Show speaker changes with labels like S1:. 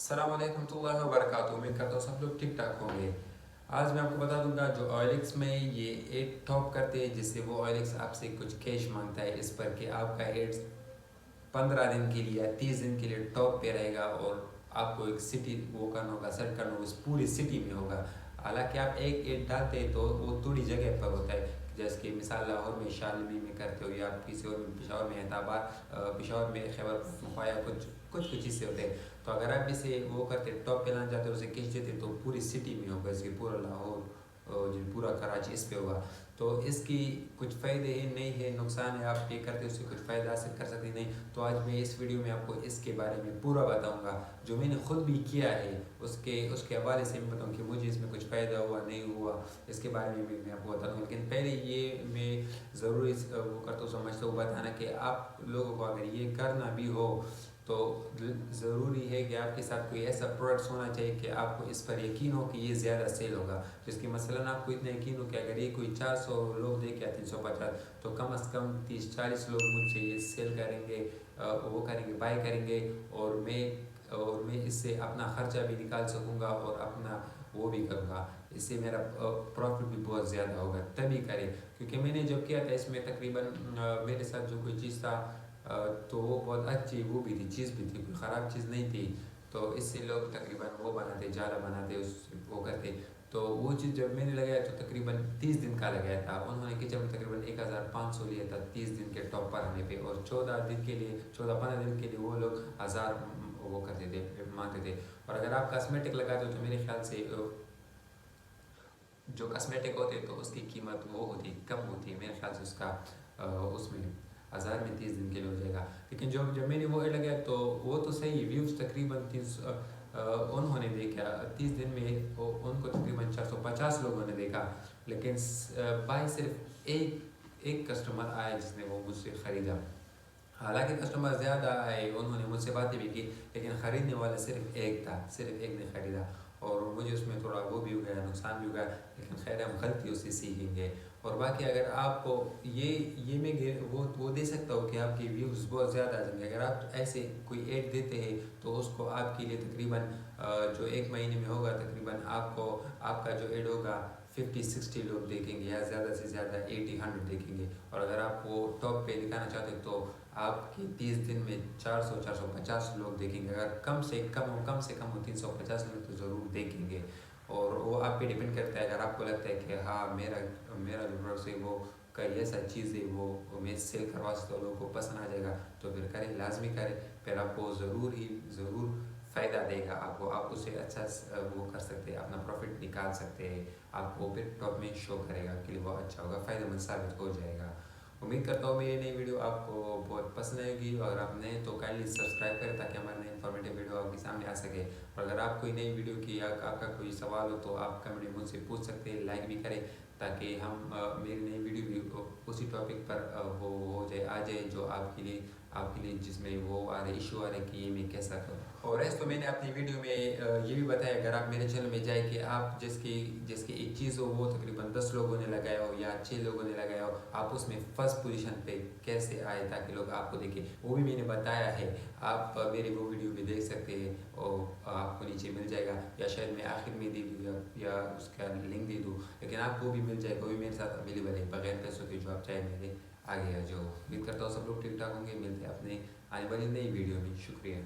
S1: अस्सलाम वालेकुम रहमतुल्लाहि व बरकातुहू। उम्मीद करता हूँ सब लोग ठीक ठाक होंगे। आज मैं आपको बता दूंगा जो OLX में ये एड टॉप करते हैं, जिससे वो OLX आपसे कुछ कैश मांगता है इस पर कि आपका एड्स 15 दिन के लिए या 30 दिन के लिए टॉप पे रहेगा और आपको एक सिटी वो करना होगा, सेट करना होगा, उस पूरी सिटी में होगा। हालांकि आप एक एड डालते हैं तो वो थोड़ी जगह पर होता है, जैसे कि मिसाल लाहौर में शालमी में करते हो या किसी और में पिशावर में हैदराबाद पिशावर में खैबर पख्तूनख्वा कुछ कुछ कुछ हिस्से होते हैं। तो अगर आप इसे वो करते टॉप पे लाना चाहते हो, उसे कैश देते तो पूरी सिटी में होगा, जैसे पूरा लाहौर जो पूरा कराची इस पे होगा। तो इसकी कुछ फ़ायदे हैं, नहीं है, नुकसान है। आप पे करते उससे कुछ फ़ायदा हासिल कर सकते नहीं। तो आज मैं इस वीडियो में आपको इसके बारे में पूरा बताऊंगा, जो मैंने ख़ुद भी किया है उसके हवाले से मैं बताऊँ कि मुझे इसमें कुछ फ़ायदा हुआ नहीं हुआ, इसके बारे में भी मैं आपको बताऊँगा। लेकिन पहले ये मैं ज़रूरी वो करता हूँ समझता हूँ बताना कि आप लोगों को अगर ये करना भी हो तो ज़रूरी है कि आपके साथ कोई ऐसा प्रोडक्ट्स होना चाहिए कि आपको इस पर यकीन हो कि ये ज़्यादा सेल होगा। जिसकी मसलन आपको इतना यकीन हो कि अगर ये कोई 400 लोग देखे या 350 तो कम अज़ कम 30-40 लोग मुझसे ये सेल करेंगे, वो करेंगे, बाय करेंगे और मैं इससे अपना ख़र्चा भी निकाल सकूँगा और अपना वो भी करूँगा। इससे मेरा प्रॉफिट भी बहुत ज़्यादा होगा, तभी करें। क्योंकि मैंने जब किया था इसमें तकरीबन मेरे साथ जो कोई चीज़ था तो वो बहुत अच्छी वो भी थी, चीज़ भी थी, कोई ख़राब चीज़ नहीं थी। तो इससे लोग तकरीबन वो बनाते, जाला बनाते, उस वो करते। तो वो चीज़ जब मैंने लगाया तो तकरीबन 30 दिन का लगाया था। उन्होंने किचन में तकरीबन 1500 लिया था 30 दिन के टॉप पर आने पे, और 14 दिन के लिए 14-15 दिन के लिए वो लोग 1000 वो करते थे, मांगते थे। और अगर आप कॉस्मेटिक लगाते हो तो मेरे ख्याल से जो कॉस्मेटिक होते तो उसकी कीमत वो होती कम होती है, मेरे ख्याल से उसका उसमें 1000 में 30 दिन के लिए हो जाएगा। लेकिन जब मैंने वो ऐड लगाया तो वो तो सही व्यूज़ तकरीबन 300 उन्होंने देखा 30 दिन में, उनको तकरीबन 450 लोगों ने देखा। लेकिन बाई सिर्फ एक कस्टमर आया जिसने वो मुझसे ख़रीदा। हालांकि कस्टमर ज़्यादा आए, उन्होंने मुझसे बातें भी की, लेकिन ख़रीदने वाला सिर्फ एक था, सिर्फ एक ने ख़रीदा। और मुझे उसमें थोड़ा वो भी हो गया, नुकसान भी हो गया। लेकिन खैर हम गलतियों से सीखेंगे। और बाकी अगर आपको ये मैं वो दे सकता हूँ कि आपके व्यूज़ बहुत ज़्यादा आ जाएंगे। अगर आप ऐसे कोई ऐड देते हैं तो उसको आपके लिए तकरीबन जो एक महीने में होगा तकरीबन आपको आपका जो ऐड होगा 50-60 लोग देखेंगे या ज़्यादा से ज़्यादा 80-100 देखेंगे। और अगर आप वो टॉप पे दिखाना चाहते हैं तो आपके 30 दिन में 400-450 लोग देखेंगे। अगर कम से कम हो 350 लोग तो ज़रूर देखेंगे। और वो आप पे डिपेंड करता है। अगर आपको लगता है कि हाँ मेरा मेरा जो प्रोडक्ट है वो कई ऐसा चीज़ है वो मैं सेल करवा सकता हूँ, लोगों को पसंद आ जाएगा, तो फिर करें, लाजमी करें। फिर आपको ज़रूर फ़ायदा देगा। आप उससे अच्छा वो कर सकते हैं, अपना प्रॉफिट निकाल सकते हैं। आपको फिर टॉप में शो करेगा, आपके लिए बहुत अच्छा होगा, फ़ायदेमंद साबित हो जाएगा। उम्मीद करता हूँ मेरी नई वीडियो आपको बहुत पसंद आएगी। और आप नए तो काइंडली सब्सक्राइब करें ताकि हमारे नए इन्फॉर्मेटिव वीडियो आपके सामने आ सके। और अगर आप कोई नई वीडियो की या आपका कोई सवाल हो तो आप कमेंट में मुझसे पूछ सकते हैं, लाइक भी करें ताकि हम मेरी नई वीडियो भी उसी टॉपिक पर वो हो जाए, आ जाए जो आपके लिए जिसमें वो आ रहे इशू आ रहे कि ये मैं कैसा करूँ। और ऐसे तो मैंने अपनी वीडियो में ये भी बताया, अगर आप मेरे चैनल में जाए कि आप जिसकी एक चीज़ हो वो तकरीबन 10 लोगों ने लगाया हो या 6 लोगों ने लगाया हो, आप उसमें फर्स्ट पोजीशन पे कैसे आए ताकि लोग आपको देखें, वो भी मैंने बताया है। आप मेरी वो वीडियो भी देख सकते हैं और आपको नीचे मिल जाएगा, या शायद मैं आखिर में दे दूँ या उसका लिंक दे दूँ, लेकिन आपको भी मिल जाएगा। वो भी मेरे साथ अवेलेबल है बगैर पैसों के, जो आप चाहे मेरे आगे है। जो उम्मीद करता हूँ सब लोग ठीक ठाक होंगे। मिलते हैं अपने आने वाली नई वीडियो में। शुक्रिया।